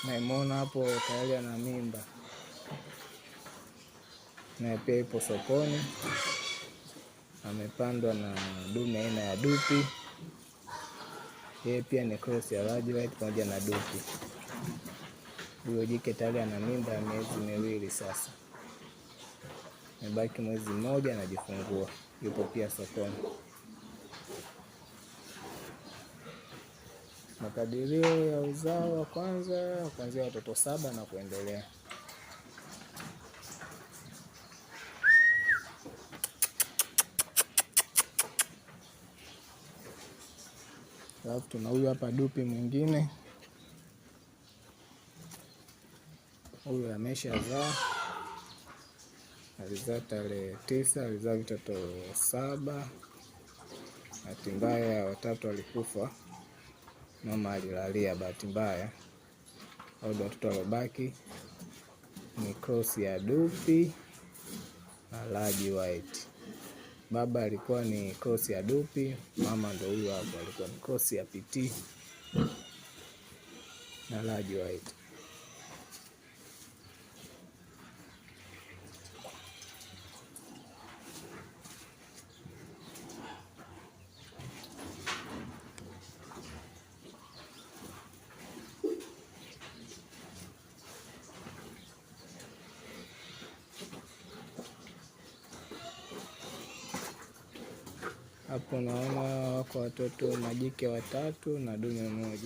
naimona hapo tayari ana mimba, na pia ipo sokoni. Amepandwa na dume aina ya dupi. Yeye pia ni cross ya large white pamoja na dupi. Huyo jike tayari ana mimba ya miezi 2 sasa. Imebaki mwezi mmoja anajifungua. Yupo pia sokoni. Makadirio ya uzao wa kwanza kuanzia watoto 7 na kuendelea. Alafu tuna huyu hapa dupi mwingine. Huyu ameshazaa. Alizaa tarehe 9, alizaa vitoto 7. Bahati mbaya watatu walikufa. Mama alilalia bahati mbaya. Hao ndio watoto waliobaki. Ni cross ya dupi na large white. Baba alikuwa ni cross ya dupi, mama ndio huyo hapo alikuwa ni cross ya PT na large white. Hapo naona wako watoto majike 3 na dume 1.